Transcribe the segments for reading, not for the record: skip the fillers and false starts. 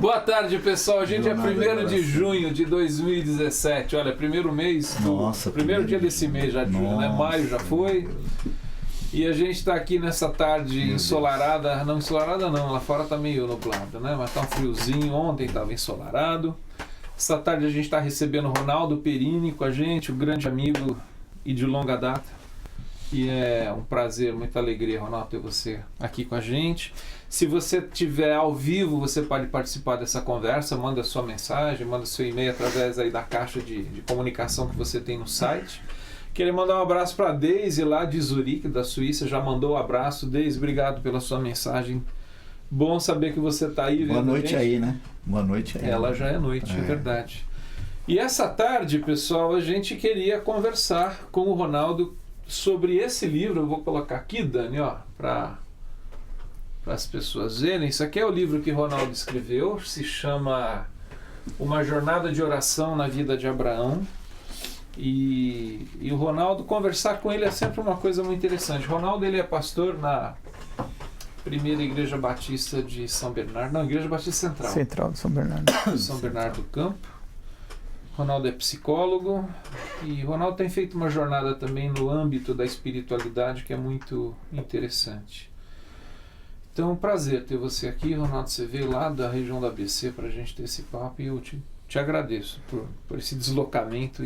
Boa tarde, pessoal. A gente é 1º de junho de 2017. Olha, primeiro mês, primeiro dia desse mês já de junho, né? Maio já foi. E a gente está aqui nessa tarde ensolarada. Não, ensolarada não, lá fora tá meio nublado, né? Mas tá um friozinho. Ontem estava ensolarado. Essa tarde a gente está recebendo o Ronaldo Perini com a gente, um grande amigo e de longa data. E é um prazer, muita alegria, Ronaldo, ter você aqui com a gente. Se você estiver ao vivo, você pode participar dessa conversa, manda sua mensagem, manda seu e-mail através aí da caixa de comunicação que você tem no site. Queria mandar um abraço para a Deise lá de Zurique, da Suíça, já mandou um abraço. Deise, obrigado pela sua mensagem. Bom saber que você está aí. Boa noite aí, né? Boa noite aí. Ela já é noite, é verdade. E essa tarde, pessoal, a gente queria conversar com o Ronaldo sobre esse livro. Eu vou colocar aqui, Dani, ó, para as pessoas verem. Isso aqui é o livro que Ronaldo escreveu, se chama Uma Jornada de Oração na Vida de Abraão. E o Ronaldo, conversar com ele é sempre uma coisa muito interessante. Ronaldo, ele é pastor na primeira Igreja Batista de São Bernardo, não, Igreja Batista Central. Central de São Bernardo. São Bernardo do Campo. Ronaldo é psicólogo e Ronaldo tem feito uma jornada também no âmbito da espiritualidade que é muito interessante. Então, um prazer ter você aqui, Ronaldo. Você veio lá da região da ABC para a gente ter esse papo e eu te agradeço por esse deslocamento.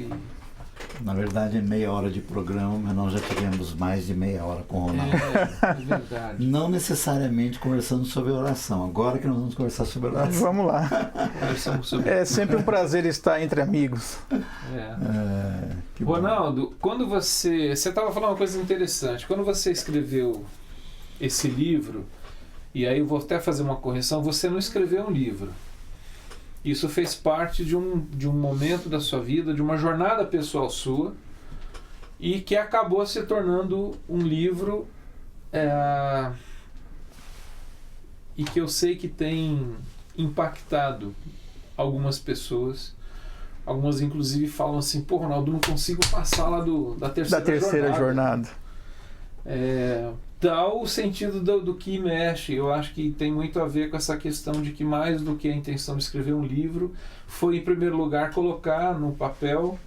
Na verdade é meia hora de programa, mas nós já tivemos mais de meia hora com o Ronaldo. É verdade. Não necessariamente conversando sobre oração. Agora que nós vamos conversar sobre oração. Vamos lá. É sempre um prazer estar entre amigos. Ronaldo, quando você estava falando uma coisa interessante. Quando você escreveu esse livro, e aí eu vou até fazer uma correção, você não escreveu um livro. Isso fez parte de um momento da sua vida, de uma jornada pessoal sua, e que acabou se tornando um livro e que eu sei que tem impactado algumas pessoas. Algumas inclusive falam assim: pô, Ronaldo, não consigo passar lá da terceira jornada. Tal o sentido do que mexe. Eu acho que tem muito a ver com essa questão de que mais do que a intenção de escrever um livro foi, em primeiro lugar, colocar no papel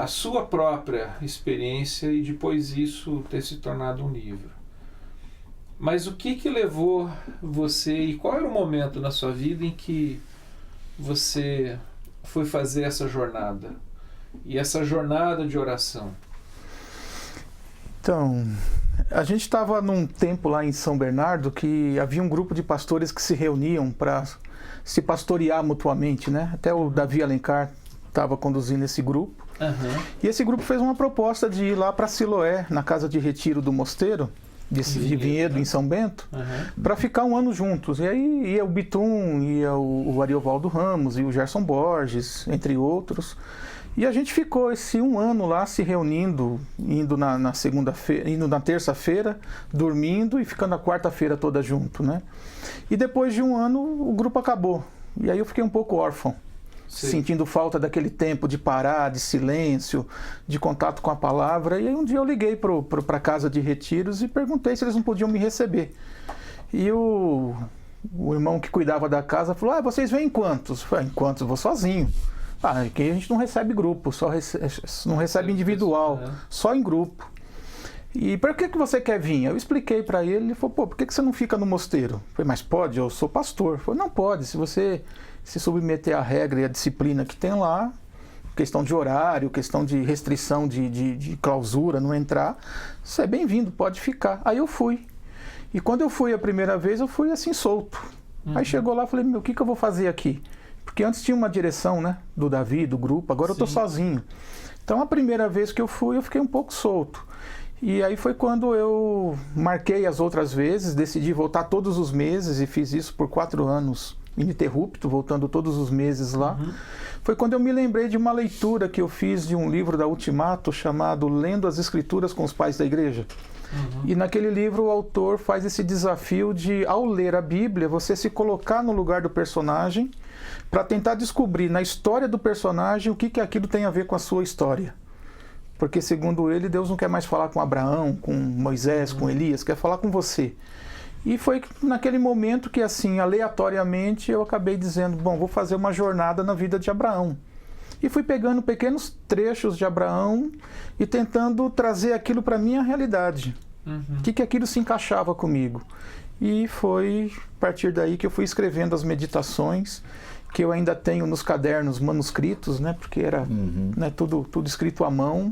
a sua própria experiência e depois isso ter se tornado um livro. Mas o que levou você, e qual era o momento na sua vida em que você foi fazer essa jornada? E essa jornada de oração? Então, a gente estava num tempo lá em São Bernardo que havia um grupo de pastores que se reuniam para se pastorear mutuamente, né? Até o Davi Alencar estava conduzindo esse grupo. Uhum. E esse grupo fez uma proposta de ir lá para Siloé, na casa de retiro do mosteiro, de Vinhedo, em São Bento, para ficar um ano juntos. E aí ia o Bitum, ia o Ariovaldo Ramos e o Gerson Borges, entre outros. E a gente ficou esse um ano lá se reunindo, indo na segunda-feira, indo na terça-feira, dormindo e ficando a quarta-feira toda junto, né? E depois de um ano o grupo acabou. E aí eu fiquei um pouco órfão, sentindo falta daquele tempo de parar, de silêncio, de contato com a palavra. E aí um dia eu liguei para a casa de retiros e perguntei se eles não podiam me receber. E o irmão que cuidava da casa falou: vocês vêm em quantos? Eu falei: em quantos? Eu vou sozinho. Aqui a gente não recebe grupo, não recebe individual, só em grupo. E para que você quer vir? Eu expliquei para ele, ele falou: por que você não fica no mosteiro? Eu falei: mas pode, eu sou pastor. Ele falou: não pode, se você se submeter à regra e à disciplina que tem lá, questão de horário, questão de restrição de clausura, não entrar, você é bem-vindo, pode ficar. Aí eu fui. E quando eu fui a primeira vez, eu fui assim solto. Aí chegou lá e falei: o que eu vou fazer aqui? Porque antes tinha uma direção, né, do Davi, do grupo, agora eu estou sozinho. Então a primeira vez que eu fui, eu fiquei um pouco solto. E aí foi quando eu marquei as outras vezes, decidi voltar todos os meses e fiz isso por 4 anos ininterrupto, voltando todos os meses lá. Foi quando eu me lembrei de uma leitura que eu fiz de um livro da Ultimato chamado Lendo as Escrituras com os Pais da Igreja. E naquele livro o autor faz esse desafio de, ao ler a Bíblia, você se colocar no lugar do personagem para tentar descobrir na história do personagem o que aquilo tem a ver com a sua história. Porque, segundo ele, Deus não quer mais falar com Abraão, com Moisés, com Elias, quer falar com você. E foi naquele momento que, assim, aleatoriamente, eu acabei dizendo, bom, vou fazer uma jornada na vida de Abraão. E fui pegando pequenos trechos de Abraão e tentando trazer aquilo para a minha realidade. O que aquilo se encaixava comigo. E foi a partir daí que eu fui escrevendo as meditações, que eu ainda tenho nos cadernos manuscritos, né? Porque era né, tudo escrito à mão.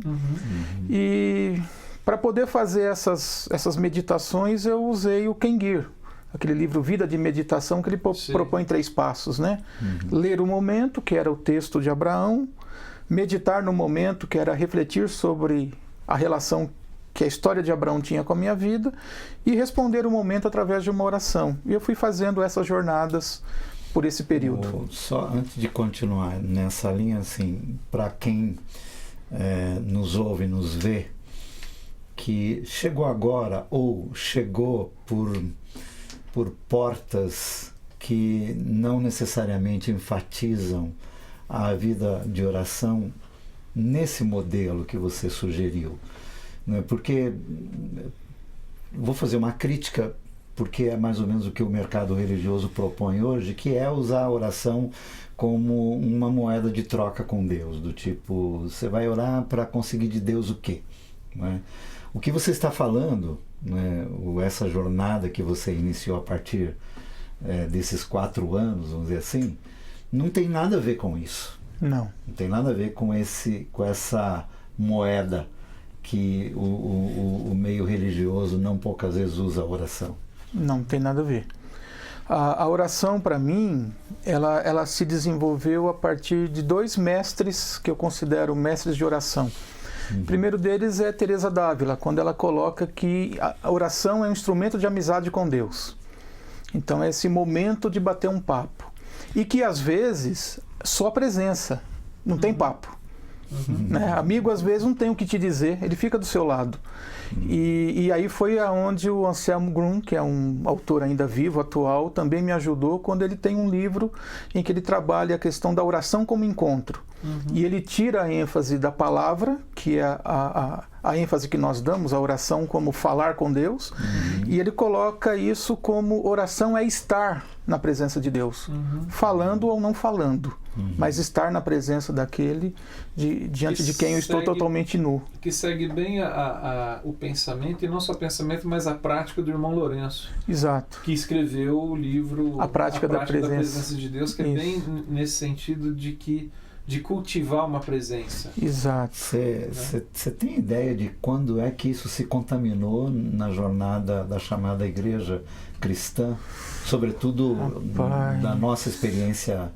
E para poder fazer essas meditações, eu usei o Ken Gir, aquele livro Vida de Meditação, que ele propõe 3 passos, né? Ler o momento, que era o texto de Abraão, meditar no momento, que era refletir sobre a relação que a história de Abraão tinha com a minha vida, e responder o momento através de uma oração. E eu fui fazendo essas jornadas por esse período. Só antes de continuar nessa linha, assim, para quem nos ouve, nos vê, que chegou agora ou chegou por portas que não necessariamente enfatizam a vida de oração nesse modelo que você sugeriu. Né? Porque, vou fazer uma crítica, porque é mais ou menos o que o mercado religioso propõe hoje, que é usar a oração como uma moeda de troca com Deus, do tipo, você vai orar para conseguir de Deus o quê? Né? O que você está falando, né, essa jornada que você iniciou a partir desses 4 anos, vamos dizer assim, não tem nada a ver com isso. Não. Não tem nada a ver com essa moeda que o meio religioso não poucas vezes usa a oração. Não tem nada a ver. A oração, para mim, ela se desenvolveu a partir de 2 mestres que eu considero mestres de oração. O primeiro deles é Teresa d'Ávila, quando ela coloca que a oração é um instrumento de amizade com Deus. Então é esse momento de bater um papo. E que às vezes só a presença, não tem papo. Né? Amigo às vezes não tem o que te dizer, ele fica do seu lado. E aí foi aonde o Anselmo Grun, que é um autor ainda vivo, atual, também me ajudou, quando ele tem um livro em que ele trabalha a questão da oração como encontro. E ele tira a ênfase da palavra, que é a ênfase que nós damos, a oração como falar com Deus, e ele coloca isso como oração é estar na presença de Deus, falando ou não falando, mas estar na presença daquele diante de quem eu estou totalmente nu. Que segue bem o pensamento, e não só o pensamento, mas a prática do irmão Lourenço. Exato. Que escreveu o livro A Prática da Presença de Deus, que é bem nesse sentido de cultivar uma presença. Exato. Você tem ideia de quando é que isso se contaminou na jornada da chamada igreja cristã? Sobretudo da nossa experiência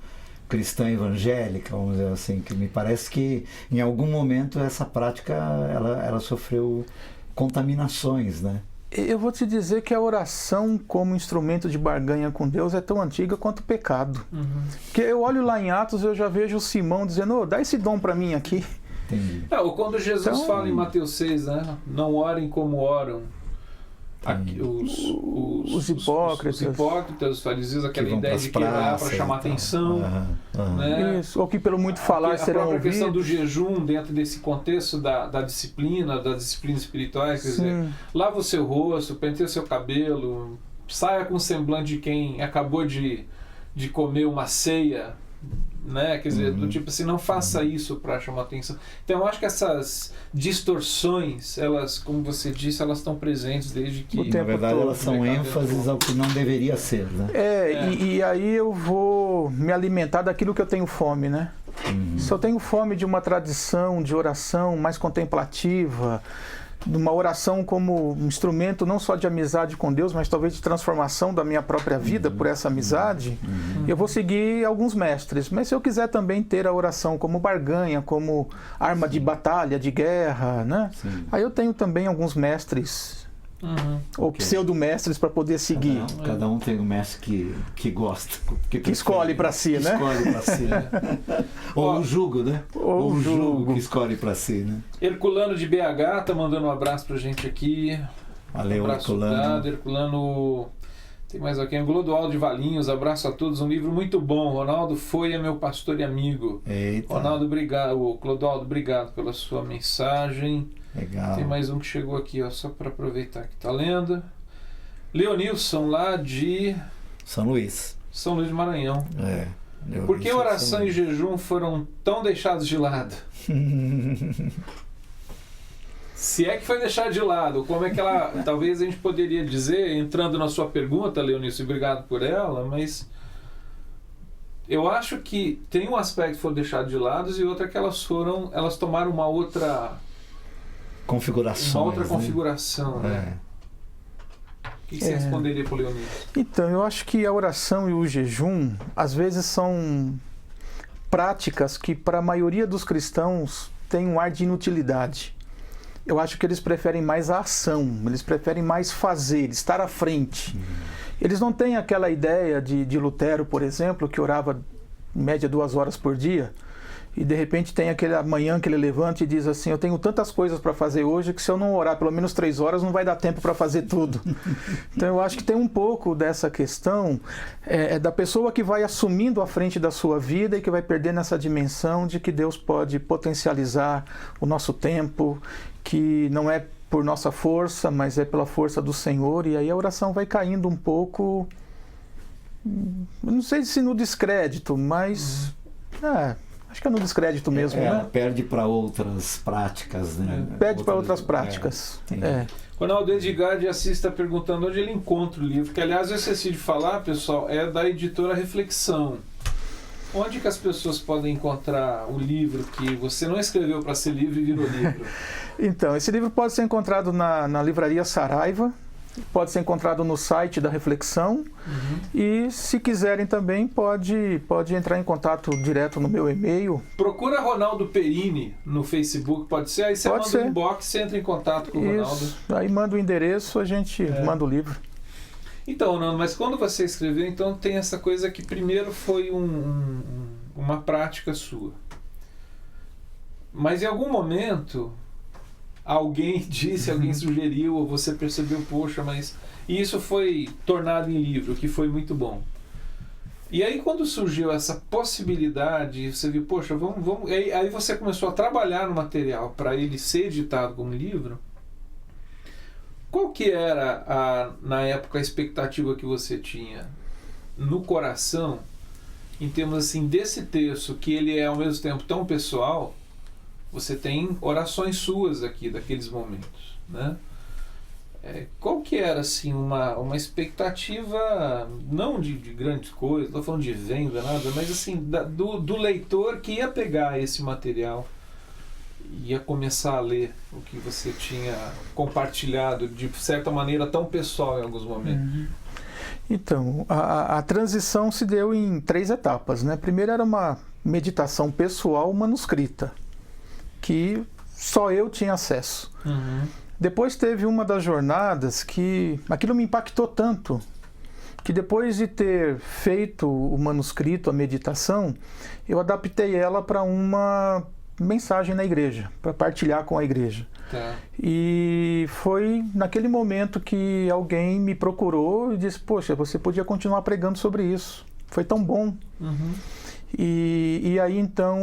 cristã evangélica, vamos dizer assim, que me parece que em algum momento essa prática ela sofreu contaminações, né? Eu vou te dizer que a oração como instrumento de barganha com Deus é tão antiga quanto o pecado. Porque eu olho lá em Atos e eu já vejo o Simão dizendo, dá esse dom para mim aqui. Entendi. Ou quando Jesus fala em Mateus 6, né? Não orem como oram os hipócritas, os fariseus, aquela ideia de que orar para chamar atenção. Né? Isso, ou que pelo muito falar serão ouvidos. A questão do jejum dentro desse contexto da disciplina, das disciplinas espirituais, quer dizer, lava o seu rosto, penteia o seu cabelo, saia com o semblante de quem acabou de comer uma ceia, né? Quer dizer, do tipo assim, não faça isso para chamar atenção. Então eu acho que essas distorções, elas, como você disse, elas estão presentes desde que... Na verdade elas são ênfases ao que não deveria ser, né? E aí eu vou me alimentar daquilo que eu tenho fome, né? Se eu tenho fome de uma tradição de oração mais contemplativa, de uma oração como um instrumento não só de amizade com Deus, mas talvez de transformação da minha própria vida por essa amizade, eu vou seguir alguns mestres. Mas se eu quiser também ter a oração como barganha, como arma de batalha, de guerra, né? Aí eu tenho também alguns mestres, ou pseudo-mestres para poder seguir. Cada um tem um mestre que gosta. Que escolhe para si, né? Escolhe para si, né? Ou o jugo, né? Ou o jugo que escolhe para si, né? Herculano de BH tá mandando um abraço pra gente aqui. Valeu, Herculano. Herculano. Tem mais alguém? Glodoaldo de Valinhos, abraço a todos. Um livro muito bom. Ronaldo foi meu pastor e amigo. Eita. Ronaldo, obrigado. Glodoaldo, obrigado pela sua mensagem. Legal. Tem mais um que chegou aqui, ó, só para aproveitar que tá lendo. Leonilson, lá de São Luís. São Luís do Maranhão. Leonilson, por que oração e jejum foram tão deixados de lado? Se é que foi deixado de lado, como é que ela... Talvez a gente poderia dizer, entrando na sua pergunta, Leonilson, obrigado por ela, mas eu acho que tem um aspecto que foi deixado de lado e outro é que elas tomaram uma outra configuração. Uma outra configuração, né? O que você responderia para o Leonilson? Então, eu acho que a oração e o jejum, às vezes, são práticas que, para a maioria dos cristãos, têm um ar de inutilidade. Eu acho que eles preferem mais a ação, eles preferem mais fazer, estar à frente. Eles não têm aquela ideia de Lutero, por exemplo, que orava em média 2 horas por dia, e de repente tem aquela manhã que ele levanta e diz assim: eu tenho tantas coisas para fazer hoje que se eu não orar pelo menos 3 horas não vai dar tempo para fazer tudo. Então eu acho que tem um pouco dessa questão da pessoa que vai assumindo a frente da sua vida e que vai perdendo essa dimensão de que Deus pode potencializar o nosso tempo, que não é por nossa força, mas é pela força do Senhor, e aí a oração vai caindo um pouco, não sei se no descrédito, mas acho que é no descrédito mesmo, ela né? perde para outras práticas, né? Perde para outras práticas. Quando o Aldo Edgar de Assis está perguntando onde ele encontra o livro, que aliás eu esqueci de falar, pessoal, é da editora Reflexão. Onde que as pessoas podem encontrar o livro que você não escreveu para ser livro e virou livro? Então, esse livro pode ser encontrado na livraria Saraiva, pode ser encontrado no site da Reflexão, e se quiserem também pode entrar em contato direto no meu e-mail. Procura Ronaldo Perini no Facebook, pode ser? Aí você manda um inbox, você entra em contato com o Ronaldo. Aí manda o endereço, a gente manda o livro. Então, Ronaldo, mas quando você escreveu, então tem essa coisa que primeiro foi uma prática sua. Mas em algum momento alguém disse, alguém sugeriu, ou você percebeu, poxa, mas... E isso foi tornado em livro, que foi muito bom. E aí quando surgiu essa possibilidade, você viu, poxa, vamos... Aí você começou a trabalhar no material para ele ser editado como livro. Qual que era, na época, a expectativa que você tinha no coração, em termos assim, desse texto, que ele é ao mesmo tempo tão pessoal? Você tem orações suas aqui, daqueles momentos, né? Qual que era, assim, uma expectativa, não de grandes coisas, não estou falando de venda, nada, mas assim, do leitor que ia pegar esse material, ia começar a ler o que você tinha compartilhado de certa maneira tão pessoal em alguns momentos? Então, a transição se deu em 3 etapas, né? Primeiro era uma meditação pessoal manuscrita, que só eu tinha acesso. Depois teve uma das jornadas que aquilo me impactou tanto, que depois de ter feito o manuscrito, a meditação, eu adaptei ela para uma mensagem na igreja, para partilhar com a igreja. E foi naquele momento que alguém me procurou e disse: poxa, você podia continuar pregando sobre isso, foi tão bom. E aí então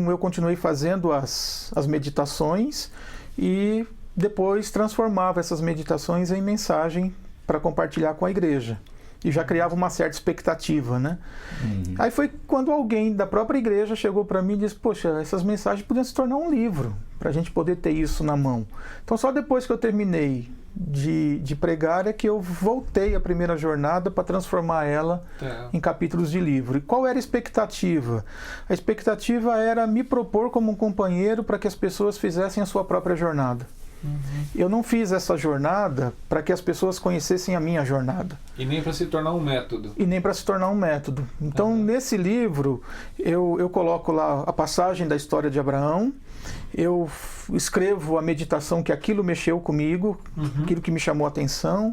eu continuei fazendo as meditações e depois transformava essas meditações em mensagem para compartilhar com a igreja. E já criava uma certa expectativa, né? Aí foi quando alguém da própria igreja chegou para mim e disse: poxa, essas mensagens podiam se tornar um livro, para a gente poder ter isso na mão. Então só depois que eu terminei de pregar é que eu voltei à primeira jornada para transformar ela em capítulos de livro. E qual era a expectativa? A expectativa era me propor como um companheiro para que as pessoas fizessem a sua própria jornada. Eu não fiz essa jornada para que as pessoas conhecessem a minha jornada. E nem para se tornar um método. Então, nesse livro, eu coloco lá a passagem da história de Abraão, eu escrevo a meditação que aquilo mexeu comigo, aquilo que me chamou a atenção,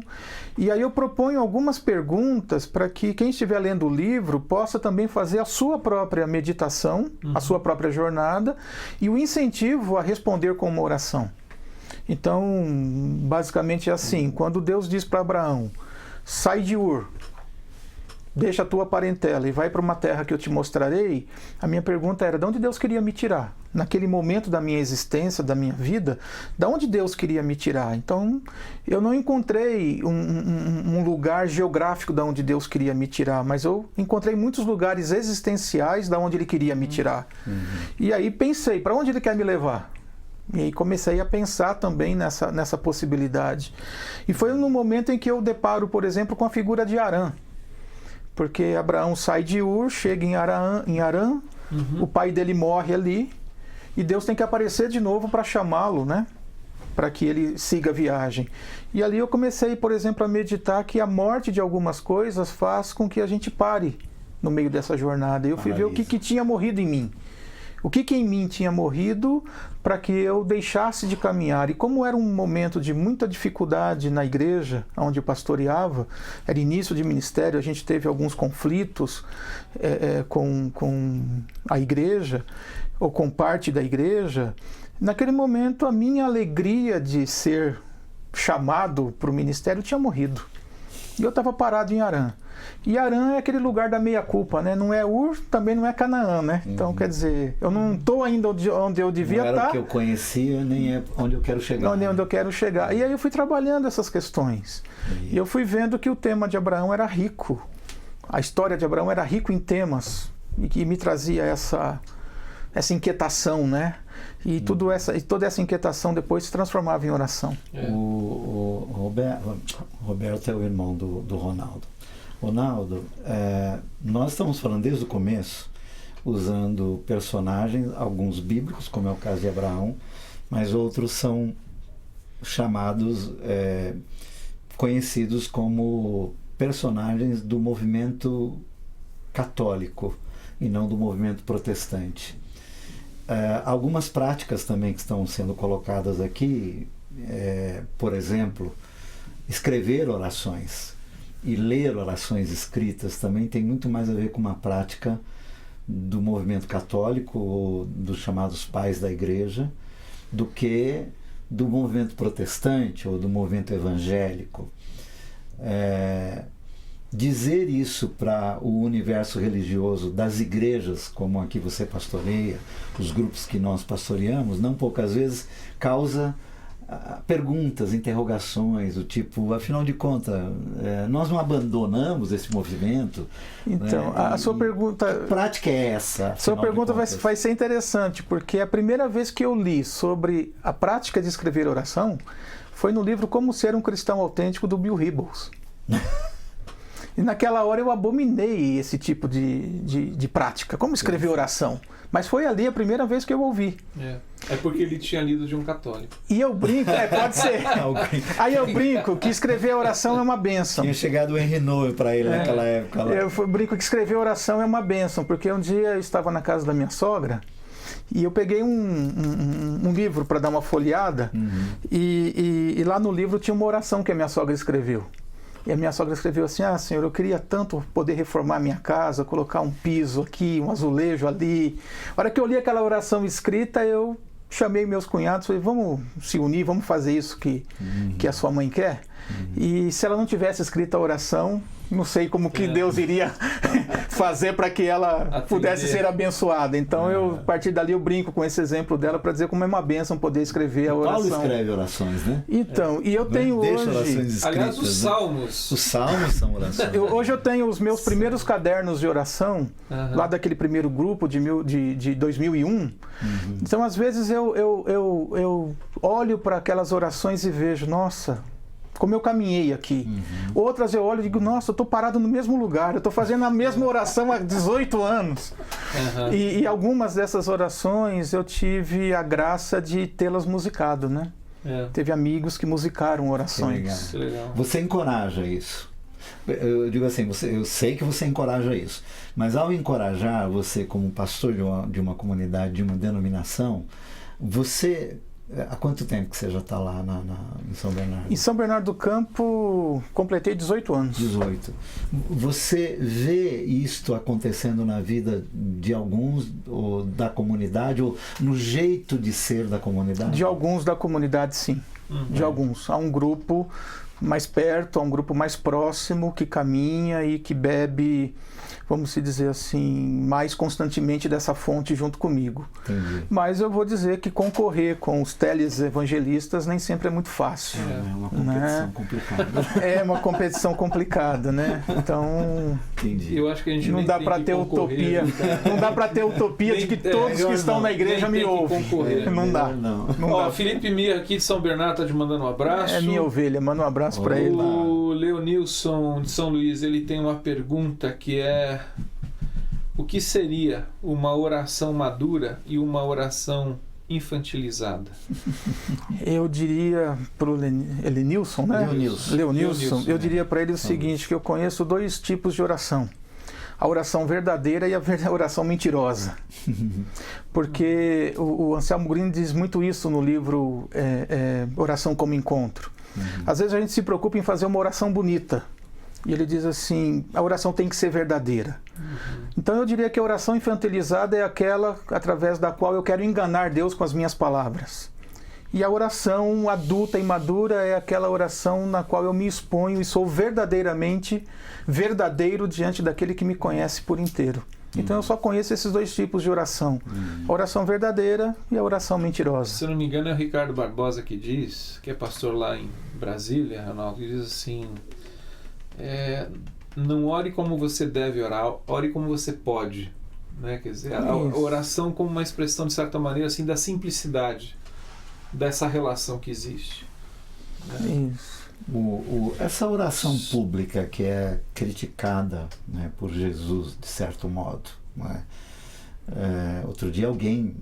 e aí eu proponho algumas perguntas para que quem estiver lendo o livro possa também fazer a sua própria meditação, a sua própria jornada, e o incentivo a responder com uma oração. Então, basicamente é assim: quando Deus diz para Abraão: sai de Ur, deixa a tua parentela e vai para uma terra que eu te mostrarei, a minha pergunta era: de onde Deus queria me tirar? naquele momento da minha existência, da minha vida, da onde Deus queria me tirar. Então, eu não encontrei um lugar geográfico da onde Deus queria me tirar, mas eu encontrei muitos lugares existenciais da onde Ele queria me tirar. E aí pensei, para onde Ele quer me levar? E aí comecei a pensar também nessa possibilidade. E foi no momento em que eu deparo, por exemplo, com a figura de Harã. Porque Abraão sai de Ur, chega em Harã, o pai dele morre ali, e Deus tem que aparecer de novo para chamá-lo, né? Para que ele siga a viagem. E ali eu comecei, por exemplo, a meditar que a morte de algumas coisas faz com que a gente pare no meio dessa jornada. E eu fui ver o que tinha morrido em mim. O que em mim tinha morrido para que eu deixasse de caminhar. E como era um momento de muita dificuldade na igreja, onde eu pastoreava, era início de ministério, a gente teve alguns conflitos com a igreja, ou com parte da igreja. Naquele momento, a minha alegria de ser chamado para o ministério tinha morrido. E eu estava parado em Harã. E Harã é aquele lugar da meia-culpa, né? Não é Ur, também não é Canaã, né? Então, quer dizer, eu não estou ainda onde eu devia estar. Não era o que eu conhecia, nem é onde eu quero chegar. Não, nem onde eu quero chegar. E aí eu fui trabalhando essas questões. E eu fui vendo que o tema de Abraão era rico. A história de Abraão era rico em temas. E que me trazia essa inquietação, né? E toda essa inquietação depois se transformava em oração. O Roberto é o irmão do Ronaldo. Ronaldo, nós estamos falando desde o começo, usando personagens, alguns bíblicos, como é o caso de Abraão, mas outros são chamados, conhecidos como personagens do movimento católico e não do movimento protestante. Algumas práticas também que estão sendo colocadas aqui, por exemplo, escrever orações e ler orações escritas também tem muito mais a ver com uma prática do movimento católico ou dos chamados pais da igreja do que do movimento protestante ou do movimento evangélico. Dizer isso para o universo religioso das igrejas, como aqui você pastoreia, os grupos que nós pastoreamos, não poucas vezes causa perguntas, interrogações, do tipo, afinal de contas, nós não abandonamos esse movimento? Então, né? a sua pergunta... Que prática é essa? Sua pergunta vai ser interessante, porque a primeira vez que eu li sobre a prática de escrever oração foi no livro Como Ser um Cristão Autêntico, do Bill Hybels. E naquela hora eu abominei esse tipo de prática. Como escrever oração? Mas foi ali a primeira vez que eu ouvi. É porque ele tinha lido de um católico. E eu brinco, pode ser. Aí eu brinco que escrever oração é uma bênção. Tinha chegado o Henry Noe para ele naquela época. Lá. Eu brinco que escrever oração é uma bênção, porque um dia eu estava na casa da minha sogra e eu peguei um livro para dar uma folheada e lá no livro tinha uma oração que a minha sogra escreveu. E a minha sogra escreveu assim: Senhor, eu queria tanto poder reformar minha casa, colocar um piso aqui, um azulejo ali. A hora que eu li aquela oração escrita, eu chamei meus cunhados e falei: vamos se unir, vamos fazer isso que a sua mãe quer. E se ela não tivesse escrito a oração, não sei como que Deus iria fazer para que ela pudesse ser abençoada. Então, a partir dali, eu brinco com esse exemplo dela para dizer como é uma bênção poder escrever a oração. Paulo escreve orações, né? Então, e eu tenho hoje... orações escritas, aliás, os salmos. Os salmos são orações. Hoje eu tenho os meus primeiros cadernos de oração, lá daquele primeiro grupo de 2001. Então, às vezes, eu olho para aquelas orações e vejo, nossa... como eu caminhei aqui. Outras eu olho e digo, nossa, eu estou parado no mesmo lugar, eu estou fazendo a mesma oração há 18 anos. E algumas dessas orações eu tive a graça de tê-las musicado, né? Teve amigos que musicaram orações. Que legal. Você encoraja isso? Eu digo assim, eu sei que você encoraja isso, mas ao encorajar você como pastor de uma comunidade, de uma denominação, você... Há quanto tempo que você já está lá em São Bernardo? Em São Bernardo do Campo, completei 18 anos. 18. Você vê isto acontecendo na vida de alguns, ou da comunidade, ou no jeito de ser da comunidade? De alguns da comunidade, sim. De alguns. Há um grupo mais perto, a um grupo mais próximo, que caminha e que bebe, vamos dizer assim, mais constantemente dessa fonte junto comigo. Entendi. Mas eu vou dizer que concorrer com os televangelistas nem sempre é muito fácil. É uma competição complicada. É uma competição complicada, né? Então, entendi. Eu acho que a gente não dá para ter utopia. Não dá para ter utopia de que todos que estão na igreja me ouvem. Não dá. Ó, Felipe Mir aqui de São Bernardo tá te mandando um abraço. É minha ovelha, manda um abraço para ele. O Leonilson de São Luís, ele tem uma pergunta que é: o que seria uma oração madura e uma oração infantilizada? Eu diria para o Leonilson, né? Leonilson, eu diria para ele o seguinte, que eu conheço 2 tipos de oração. A oração verdadeira e a oração mentirosa. Porque o Anselmo Green diz muito isso no livro Oração como Encontro. Às vezes a gente se preocupa em fazer uma oração bonita. E ele diz assim, a oração tem que ser verdadeira. Então eu diria que a oração infantilizada é aquela através da qual eu quero enganar Deus com as minhas palavras. E a oração adulta e madura é aquela oração na qual eu me exponho e sou verdadeiramente verdadeiro diante daquele que me conhece por inteiro. Então eu só conheço esses 2 tipos de oração. A oração verdadeira e a oração mentirosa. Se eu não me engano é o Ricardo Barbosa que diz, que é pastor lá em Brasília, Ronaldo, que diz assim: não ore como você deve orar, ore como você pode. Né? Quer dizer, a oração como uma expressão, de certa maneira, assim, da simplicidade dessa relação que existe. Né? Isso. Essa oração pública que é criticada, né, por Jesus, de certo modo, né? Outro dia alguém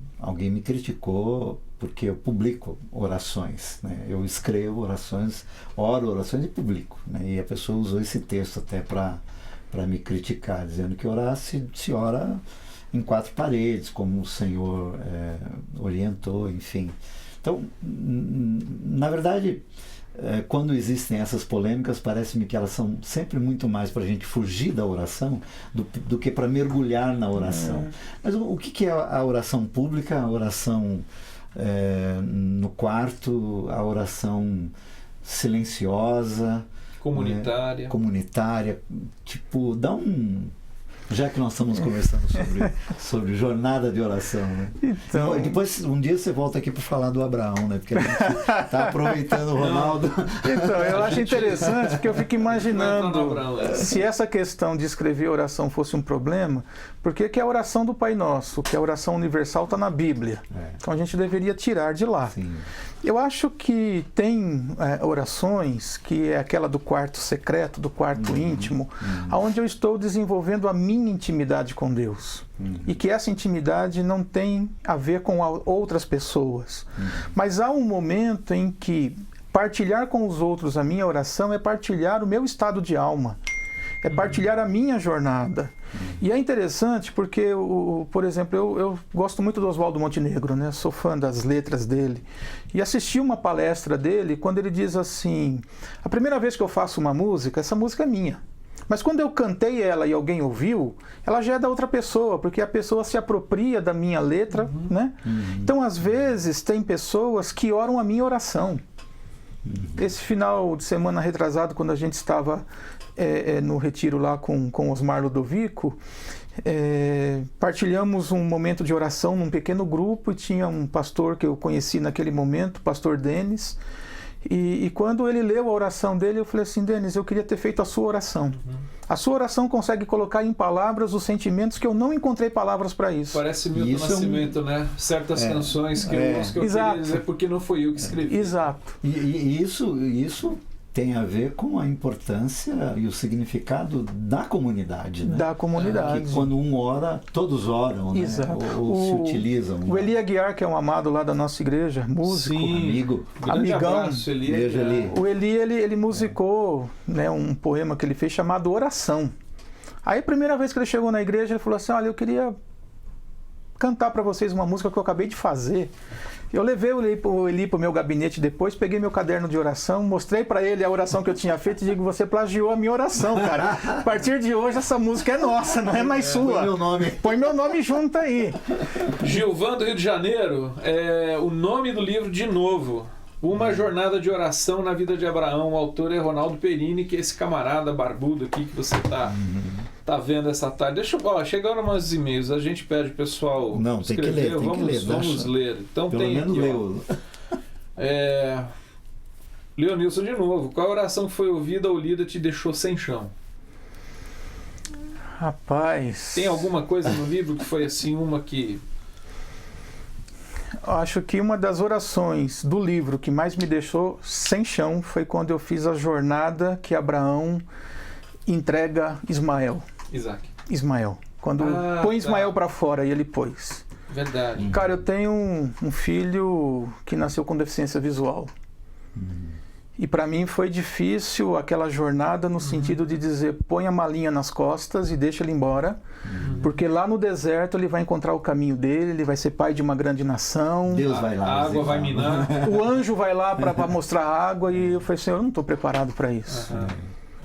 me criticou porque eu publico orações, né? Eu escrevo orações, oro orações e publico, né? E a pessoa usou esse texto até para me criticar, dizendo que orar se ora em 4 paredes, como o Senhor orientou, enfim. Então, na verdade, quando existem essas polêmicas, parece-me que elas são sempre muito mais para a gente fugir da oração do que para mergulhar na oração. Mas o que é a oração pública, a oração no quarto, a oração silenciosa, comunitária, tipo, dá um... Já que nós estamos conversando sobre jornada de oração, né? Então, depois, um dia você volta aqui para falar do Abraão, né? Porque a gente está aproveitando o Ronaldo. Então, eu acho interessante, porque eu fico imaginando se essa questão de escrever oração fosse um problema, por que a oração do Pai Nosso, que é a oração universal, está na Bíblia? Então a gente deveria tirar de lá. Sim. Eu acho que tem orações, que é aquela do quarto secreto, do quarto íntimo, onde eu estou desenvolvendo a minha intimidade com Deus. E que essa intimidade não tem a ver com outras pessoas. Mas há um momento em que partilhar com os outros a minha oração é partilhar o meu estado de alma. É partilhar a minha jornada. E é interessante porque, por exemplo, eu gosto muito do Oswaldo Montenegro, né? Sou fã das letras dele. E assisti uma palestra dele quando ele diz assim: a primeira vez que eu faço uma música, essa música é minha. Mas quando eu cantei ela e alguém ouviu, ela já é da outra pessoa, porque a pessoa se apropria da minha letra, né? Então, às vezes, tem pessoas que oram a minha oração. Esse final de semana retrasado, quando a gente estava no retiro lá com Osmar Ludovico, partilhamos um momento de oração num pequeno grupo, e tinha um pastor que eu conheci naquele momento, o pastor Denis, e quando ele leu a oração dele, eu falei assim: Denis, eu queria ter feito a sua oração. A sua oração consegue colocar em palavras os sentimentos que eu não encontrei palavras para isso. Parece Milton Nascimento, né? Certas canções que eu queria dizer porque não foi eu que escrevi. Exato. E isso tem a ver com a importância e o significado da comunidade, né? Da comunidade. Que quando um ora, todos oram, né? Exato. Ou se utilizam. O Eli Aguiar, que é um amado lá da nossa igreja, músico, amigo, amigão. Abraço, Eli. O Eli, ele musicou, né, um poema que ele fez chamado Oração. Aí, a primeira vez que ele chegou na igreja, ele falou assim: olha, eu queria cantar para vocês uma música que eu acabei de fazer. Eu levei o Eli para o meu gabinete depois, peguei meu caderno de oração, mostrei para ele a oração que eu tinha feito e digo: você plagiou a minha oração, cara. A partir de hoje essa música é nossa, não é mais sua. Põe meu nome. Põe meu nome junto aí. Gilvan do Rio de Janeiro, o nome do livro, de novo, Uma jornada de oração na vida de Abraão. O autor é Ronaldo Perini, que é esse camarada barbudo aqui que você tá vendo essa tarde. Deixa eu... chegaram umas e-mails. A gente pede o pessoal Não, escrever. Tem que ler. Vamos ler. Então pelo tem menos aqui, Leonilson de novo. Qual oração que foi ouvida ou lida te deixou sem chão? Rapaz... Tem alguma coisa no livro que foi assim, uma que... Acho que uma das orações do livro que mais me deixou sem chão foi quando eu fiz a jornada que Abraão entrega Ismael. Quando põe Ismael para fora e ele pôs. Verdade. Cara, eu tenho um filho que nasceu com deficiência visual. E para mim foi difícil aquela jornada no sentido de dizer, põe a malinha nas costas e deixa ele embora, porque lá no deserto ele vai encontrar o caminho dele, ele vai ser pai de uma grande nação. Deus vai lá. A água vai minar. O anjo vai lá para mostrar a água e eu falei, Senhor, eu não estou preparado para isso.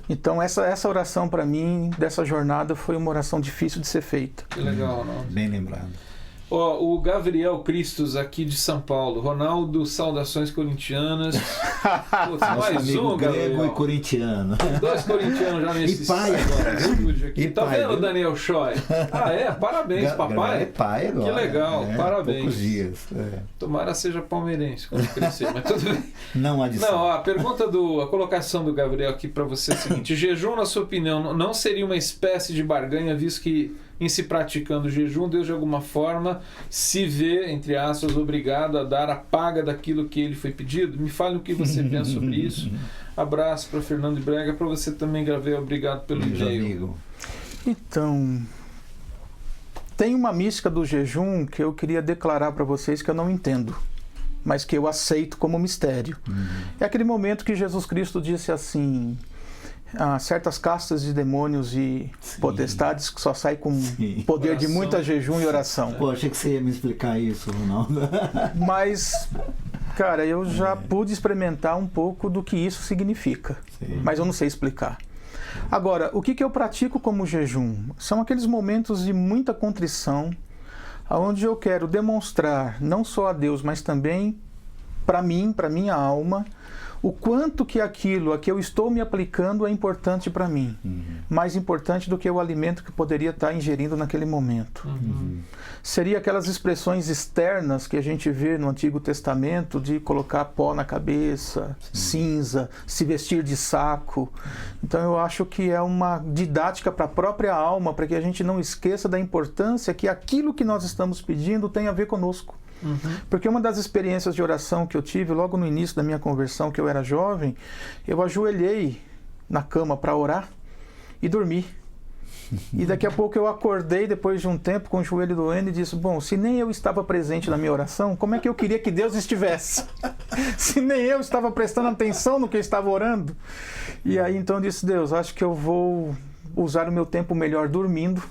Então essa oração para mim, dessa jornada, foi uma oração difícil de ser feita. Que legal, Ronaldo. Bem lembrado. O Gabriel Cristos, aqui de São Paulo. Ronaldo, saudações corintianas. Mais amigo grego e corintiano. 2 corintianos já nesse e pai agora. Aqui. Tá pai, vendo, Daniel Choi? Parabéns, papai. É pai agora. Que legal, parabéns. Poucos dias. Tomara seja palmeirense quando crescer, mas tudo bem. Não adição. Não, a colocação do Gabriel aqui para você é a seguinte: jejum, na sua opinião, não seria uma espécie de barganha, visto que em se praticando o jejum, Deus de alguma forma se vê, entre aspas, obrigado a dar a paga daquilo que ele foi pedido? Me fale o que você pensa sobre isso. Abraço para Fernando Brega, para você também, Gabriel, obrigado pelo e-mail. Então, tem uma mística do jejum que eu queria declarar para vocês que eu não entendo, mas que eu aceito como mistério. É aquele momento que Jesus Cristo disse assim... certas castas de demônios e potestades que só saem com poder oração. De muita jejum e oração. Pô, achei que você ia me explicar isso, Ronaldo. Mas, cara, eu já pude experimentar um pouco do que isso significa, mas eu não sei explicar. Agora, o que eu pratico como jejum? São aqueles momentos de muita contrição, onde eu quero demonstrar, não só a Deus, mas também para mim, para minha alma, o quanto que aquilo a que eu estou me aplicando é importante para mim. Mais importante do que o alimento que poderia estar ingerindo naquele momento. Seria aquelas expressões externas que a gente vê no Antigo Testamento de colocar pó na cabeça, cinza, se vestir de saco. Então eu acho que é uma didática para a própria alma, para que a gente não esqueça da importância que aquilo que nós estamos pedindo tem a ver conosco. Porque uma das experiências de oração que eu tive logo no início da minha conversão, que eu era jovem, eu ajoelhei na cama para orar e dormi. E daqui a pouco eu acordei depois de um tempo com o joelho doendo e disse, bom, se nem eu estava presente na minha oração, como é que eu queria que Deus estivesse? Se nem eu estava prestando atenção no que eu estava orando. E aí então eu disse, Deus, acho que eu vou usar o meu tempo melhor dormindo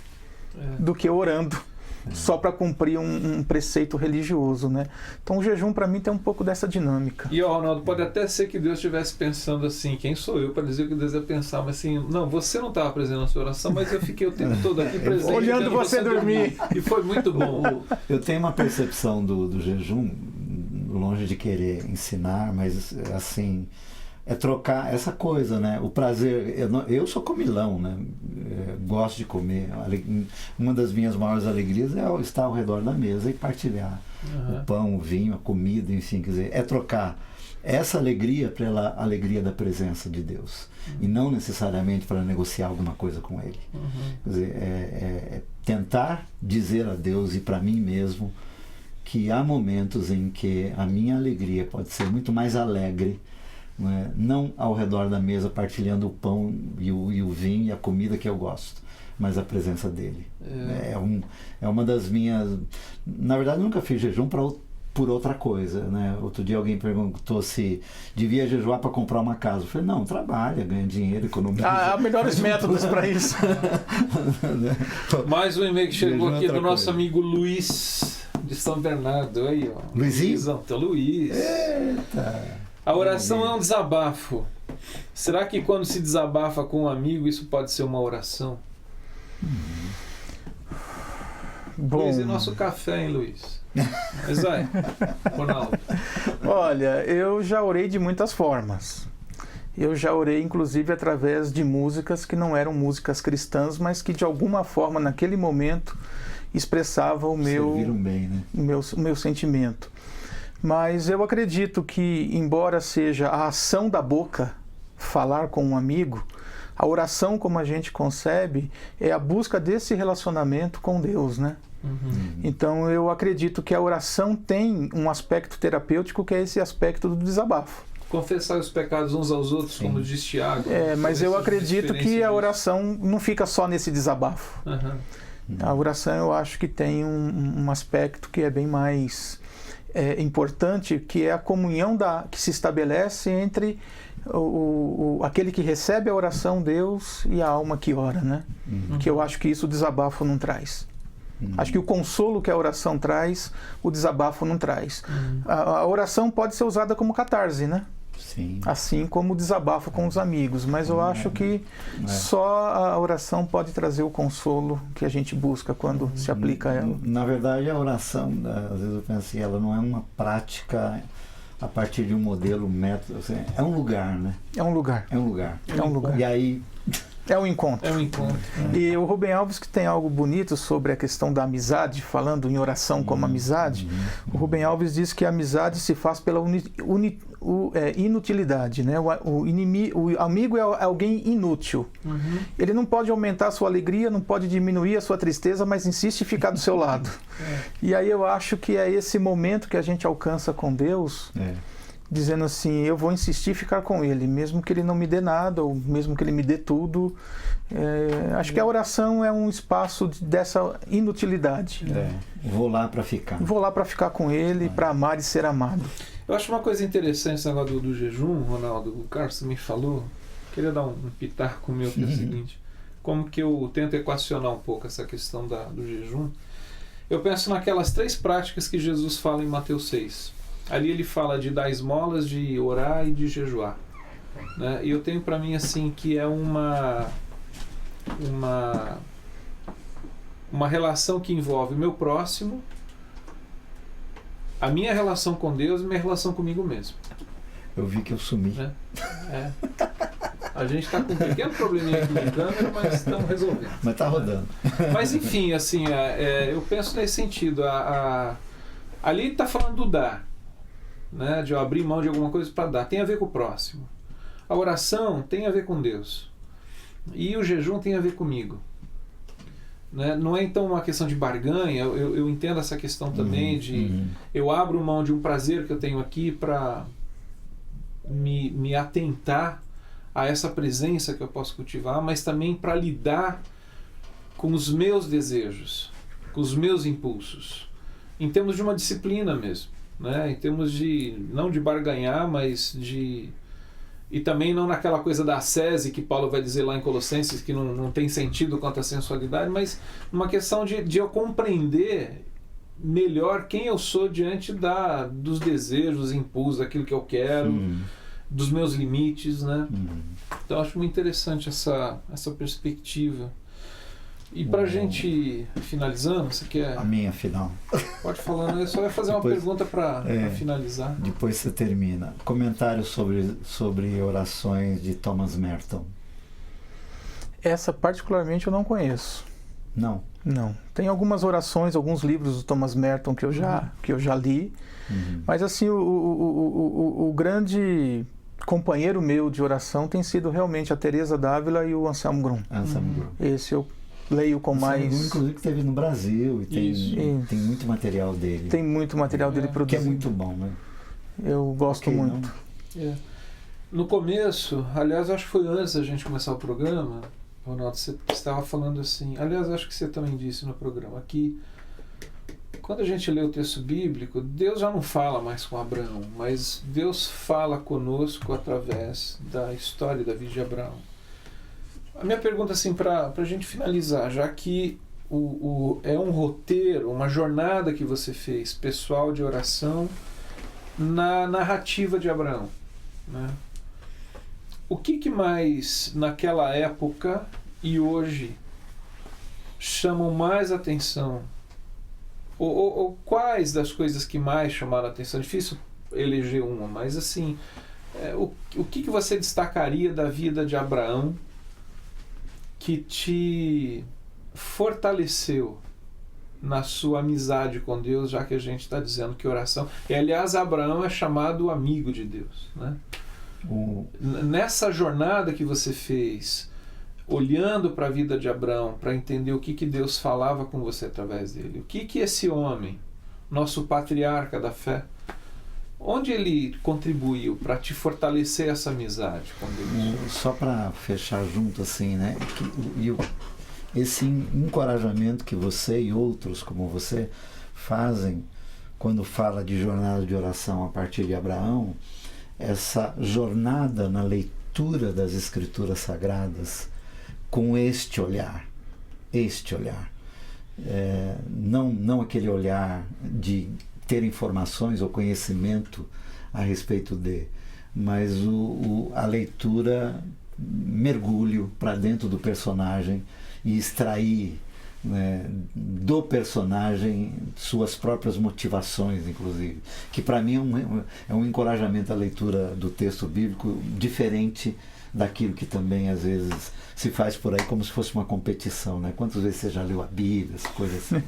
do que orando. Só para cumprir um preceito religioso, né? Então o jejum para mim tem um pouco dessa dinâmica. E Ronaldo, pode até ser que Deus estivesse pensando assim, quem sou eu para dizer o que Deus ia pensar, mas assim, não, você não estava presente na sua oração, mas eu fiquei o tempo todo aqui presente. Olhando você dormir. E foi muito bom. Eu tenho uma percepção do jejum, longe de querer ensinar, mas assim... É trocar essa coisa, né? O prazer... Eu sou comilão, né? Gosto de comer. Uma das minhas maiores alegrias é estar ao redor da mesa e partilhar o pão, o vinho, a comida, enfim. Quer dizer, é trocar essa alegria pela alegria da presença de Deus. E não necessariamente para negociar alguma coisa com Ele. Quer dizer, é tentar dizer a Deus e para mim mesmo que há momentos em que a minha alegria pode ser muito mais alegre, não ao redor da mesa partilhando o pão e o vinho e a comida que eu gosto, mas a presença dele. É uma das minhas... Na verdade, eu nunca fiz jejum por outra coisa, né? Outro dia alguém perguntou se devia jejuar para comprar uma casa. Eu falei, não, trabalha, ganha dinheiro, economiza. Há melhores métodos para isso. Mais um e-mail que chegou aqui do nosso amigo Luiz de São Bernardo. Aí, ó. Luizinho? Luiz. Eita! A oração é um desabafo. Será que quando se desabafa com um amigo, isso pode ser uma oração? Bom. Luiz, e nosso café, hein, Luiz? Mas vai, Ronaldo. Olha, eu já orei de muitas formas. Eu já orei, inclusive, através de músicas que não eram músicas cristãs, mas que, de alguma forma, naquele momento, expressavam o Serviram bem, né? o meu sentimento. Mas eu acredito que, embora seja a ação da boca, falar com um amigo, a oração, como a gente concebe, é a busca desse relacionamento com Deus, né? Então, eu acredito que a oração tem um aspecto terapêutico, que é esse aspecto do desabafo. Confessar os pecados uns aos outros, como diz Tiago. Mas eu acredito que a oração não fica só nesse desabafo. A oração, eu acho que tem um aspecto que é bem mais importante, que é a comunhão que se estabelece entre aquele que recebe a oração, Deus, e a alma que ora, né? Que eu acho que isso o desabafo não traz. Acho que o consolo que a oração traz, o desabafo não traz. A oração pode ser usada como catarse, né? Sim. Assim como o desabafo com os amigos. Mas eu acho que só a oração pode trazer o consolo que a gente busca quando se aplica a ela. Na verdade, a oração, às vezes eu penso assim, ela não é uma prática a partir de um modelo, método. Assim, é um lugar, né? É um lugar. É um lugar. É um lugar. E aí... É um encontro. É um encontro. E o Rubem Alves, que tem algo bonito sobre a questão da amizade, falando em oração como amizade, o Rubem Alves diz que a amizade se faz pela inutilidade, né? O amigo é alguém inútil. Ele não pode aumentar a sua alegria, não pode diminuir a sua tristeza, mas insiste em ficar do seu lado. E aí eu acho que é esse momento que a gente alcança com Deus, dizendo assim, eu vou insistir em ficar com Ele, mesmo que Ele não me dê nada, ou mesmo que Ele me dê tudo. Acho que a oração é um espaço dessa inutilidade. Vou lá para ficar. Vou lá para ficar com Ele, para amar e ser amado. Eu acho uma coisa interessante esse negócio do jejum, Ronaldo, o Carlos me falou, queria dar um pitaco meu, que é o seguinte, como que eu tento equacionar um pouco essa questão do jejum. Eu penso naquelas 3 práticas que Jesus fala em Mateus 6. Ali ele fala de dar esmolas, de orar e de jejuar, né? E eu tenho para mim assim que é uma relação que envolve o meu próximo, a minha relação com Deus e minha relação comigo mesmo. Eu vi que eu sumi. Né? A gente está com um pequeno probleminha aqui na câmera, mas estamos resolvendo. Mas está rodando. Mas enfim, assim, eu penso nesse sentido. Ali está falando do dar, né? De eu abrir mão de alguma coisa para dar. Tem a ver com o próximo. A oração tem a ver com Deus. E o jejum tem a ver comigo. Né? Não é então uma questão de barganha. Eu entendo essa questão também de eu abro mão de um prazer que eu tenho aqui para me atentar a essa presença que eu posso cultivar, mas também para lidar com os meus desejos, com os meus impulsos, em termos de uma disciplina mesmo, né? Em termos de, não de barganhar, mas de... E também não naquela coisa da ascese que Paulo vai dizer lá em Colossenses, que não tem sentido quanto à sensualidade, mas uma questão de eu compreender melhor quem eu sou diante dos desejos, dos impulsos, daquilo que eu quero, dos meus limites, né? Então acho muito interessante essa perspectiva. E pra gente finalizando, você quer... A minha final. Pode falar, né? Eu só ia fazer uma pergunta para finalizar. Depois você termina. Comentários sobre orações de Thomas Merton. Essa particularmente eu não conheço. Não? Não. Tem algumas orações, alguns livros do Thomas Merton que eu já li, mas assim, o grande companheiro meu de oração tem sido realmente a Teresa d'Ávila e o Anselmo Grum. Esse eu leio com mais... Inclusive que teve no Brasil e tem muito material dele. Tem muito material dele produzido. Que é muito bom, né? Eu gosto muito. No começo, aliás, acho que foi antes da gente começar o programa, Ronaldo, você estava falando assim, aliás, acho que você também disse no programa, que quando a gente lê o texto bíblico, Deus já não fala mais com Abraão, mas Deus fala conosco através da história da vida de Abraão. A minha pergunta, assim, para a gente finalizar, já que é um roteiro, uma jornada que você fez, pessoal, de oração, na narrativa de Abraão, né? O que mais naquela época e hoje chamam mais atenção? Ou quais das coisas que mais chamaram a atenção? É difícil eleger uma, mas assim, o que você destacaria da vida de Abraão que te fortaleceu na sua amizade com Deus, já que a gente está dizendo que oração... E, aliás, Abraão é chamado amigo de Deus, né? Nessa jornada que você fez, olhando para a vida de Abraão, para entender o que Deus falava com você através dele, o que esse homem, nosso patriarca da fé, onde ele contribuiu para te fortalecer essa amizade com Deus? Só para fechar junto assim, né? Esse encorajamento que você e outros como você fazem quando fala de jornada de oração a partir de Abraão, essa jornada na leitura das Escrituras Sagradas com este olhar, não aquele olhar de ter informações ou conhecimento a respeito de, mas a leitura, mergulho para dentro do personagem e extrair, né, do personagem suas próprias motivações, inclusive, que para mim é um encorajamento à leitura do texto bíblico diferente daquilo que também às vezes se faz por aí como se fosse uma competição, né? Quantas vezes você já leu a Bíblia, essas coisas assim?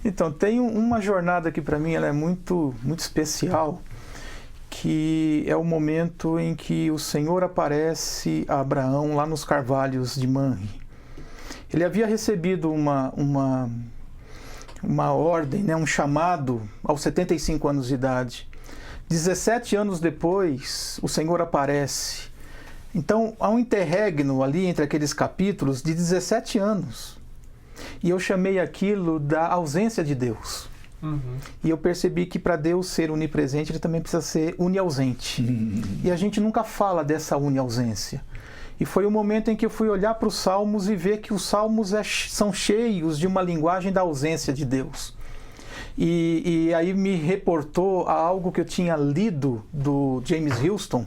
Então, tem uma jornada que para mim ela é muito, muito especial, que é o momento em que o Senhor aparece a Abraão lá nos carvalhos de Manre. Ele havia recebido uma ordem, né, um chamado aos 75 anos de idade. 17 anos depois, o Senhor aparece. Então, há um interregno ali entre aqueles capítulos de 17 anos. E eu chamei aquilo da ausência de Deus. Uhum. E eu percebi que para Deus ser onipresente, ele também precisa ser uniausente. E a gente nunca fala dessa uniausência. E foi o momento em que eu fui olhar para os Salmos e ver que os Salmos são cheios de uma linguagem da ausência de Deus. E aí me reportou a algo que eu tinha lido do James Houston,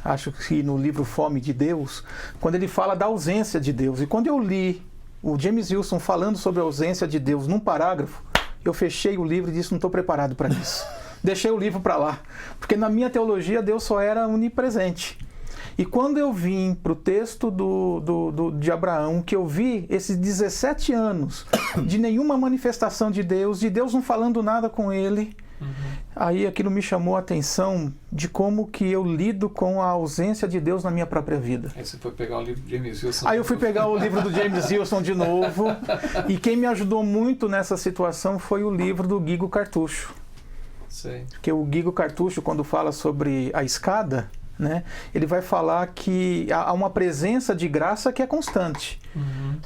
acho que no livro Fome de Deus, quando ele fala da ausência de Deus. E quando eu li o James Houston falando sobre a ausência de Deus num parágrafo, eu fechei o livro e disse, não estou preparado para isso. Deixei o livro para lá, porque na minha teologia Deus só era onipresente. E quando eu vim para o texto de Abraão, que eu vi esses 17 anos de nenhuma manifestação de Deus não falando nada com ele, aí aquilo me chamou a atenção de como que eu lido com a ausência de Deus na minha própria vida. Aí você foi pegar o livro do James Wilson. Aí eu fui pegar o livro do James Wilson de novo, e quem me ajudou muito nessa situação foi o livro do Guigo Cartucho. Sei. Porque o Guigo Cartucho, quando fala sobre a escada, né, ele vai falar que há uma presença de graça que é constante,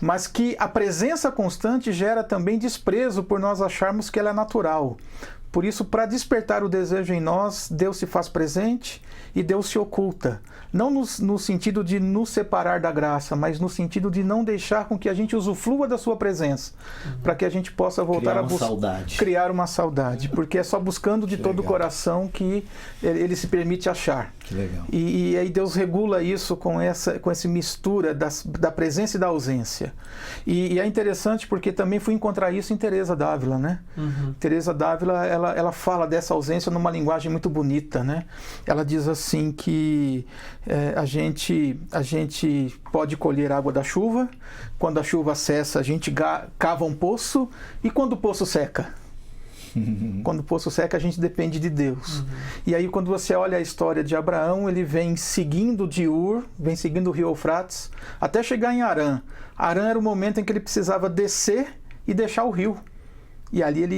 mas que a presença constante gera também desprezo por nós acharmos que ela é natural. Por isso, para despertar o desejo em nós, Deus se faz presente e Deus se oculta. Não no sentido de nos separar da graça, mas no sentido de não deixar com que a gente usufrua da sua presença, para que a gente possa voltar criar uma saudade, porque é só buscando de todo o coração que ele se permite achar. Que legal. E aí Deus regula isso com essa mistura da presença e da ausência. E é interessante porque também fui encontrar isso em Teresa d'Ávila, né? Teresa d'Ávila, ela fala dessa ausência numa linguagem muito bonita, né? Ela diz assim que a gente pode colher água da chuva, quando a chuva cessa a gente cava um poço, e quando o poço seca? Quando o poço seca, a gente depende de Deus. E aí, quando você olha a história de Abraão, ele vem seguindo de Ur, vem seguindo o rio Eufrates, até chegar em Harã. Harã era o momento em que ele precisava descer e deixar o rio. E ali ele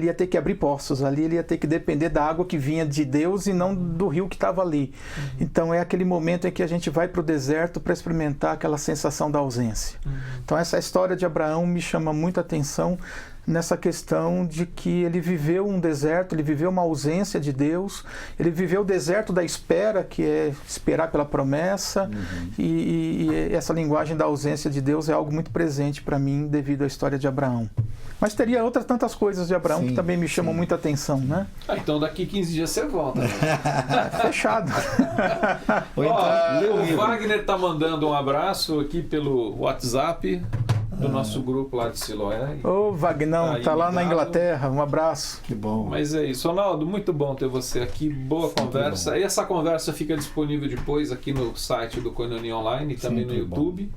ia ter que abrir poços, ali ele ia ter que depender da água que vinha de Deus e não do rio que estava ali. Então é aquele momento em que a gente vai para o deserto para experimentar aquela sensação da ausência. Então essa história de Abraão me chama muita atenção nessa questão de que ele viveu um deserto, ele viveu uma ausência de Deus, ele viveu o deserto da espera, que é esperar pela promessa, e essa linguagem da ausência de Deus é algo muito presente para mim devido à história de Abraão. Mas teria outras tantas coisas de Abraão que também me chamam muita atenção, né? Então daqui 15 dias você volta. Né? Fechado. O Wagner está mandando um abraço aqui pelo WhatsApp. do nosso grupo lá de Siloé. Ô, Vagnão, tá lá na Inglaterra, um abraço. Que bom. Mas é isso, Ronaldo, muito bom ter você aqui, boa conversa. Bom. E essa conversa fica disponível depois aqui no site do Koinonia Online e também no YouTube.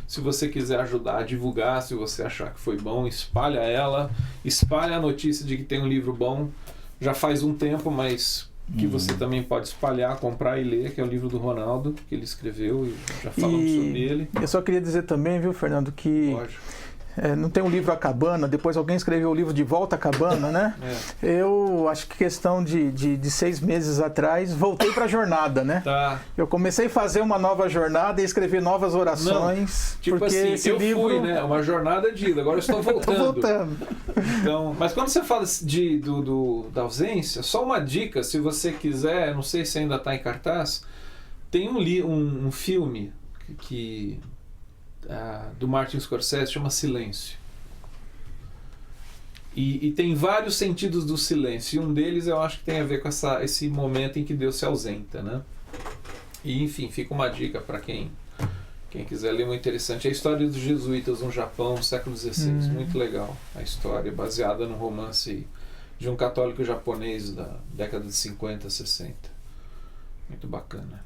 Se você quiser ajudar a divulgar, se você achar que foi bom, espalha ela, espalha a notícia de que tem um livro bom. Já faz um tempo, mas que você também pode espalhar, comprar e ler, que é o livro do Ronaldo, que ele escreveu e já falamos sobre ele. Eu só queria dizer também, viu, Fernando, que não tem um livro A Cabana, depois alguém escreveu o livro De Volta à Cabana, né? Eu acho que questão de 6 meses atrás, voltei para a jornada, né? Tá. Eu comecei a fazer uma nova jornada e escrever novas orações. Não, tipo porque assim, esse eu livro... fui, né? Uma jornada de ida, agora eu estou voltando. Tô voltando. Então, mas quando você fala da ausência, só uma dica, se você quiser, não sei se ainda está em cartaz, tem um filme que do Martin Scorsese, chama Silêncio. E tem vários sentidos do silêncio, e um deles eu acho que tem a ver com esse momento em que Deus se ausenta, né? E enfim, fica uma dica para quem quiser ler, muito interessante. É a história dos jesuítas no Japão, século XVI, muito legal. A história baseada num romance de um católico japonês da década de 50, 60. Muito bacana.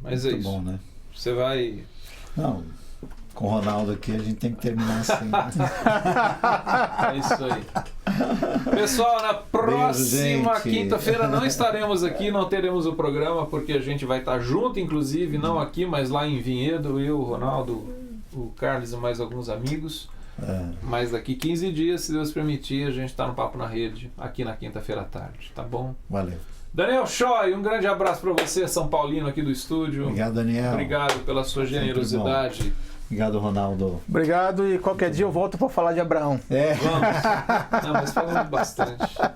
Mas muito é isso. Bom, né? Você vai... Não, com o Ronaldo aqui a gente tem que terminar assim. É isso aí. Pessoal, na próxima quinta-feira não estaremos aqui, não teremos o programa, porque a gente vai estar junto, inclusive, não aqui, mas lá em Vinhedo, eu, o Ronaldo, o Carlos e mais alguns amigos. Mas daqui 15 dias, se Deus permitir, a gente está no Papo na Rede, aqui na quinta-feira à tarde, tá bom? Valeu. Daniel Choi, um grande abraço para você, São Paulino, aqui do estúdio. Obrigado, Daniel. Obrigado pela sua generosidade. Obrigado, Ronaldo. Obrigado, e qualquer dia eu volto para falar de Abraão. Vamos. Não, mas falamos bastante. Tchau.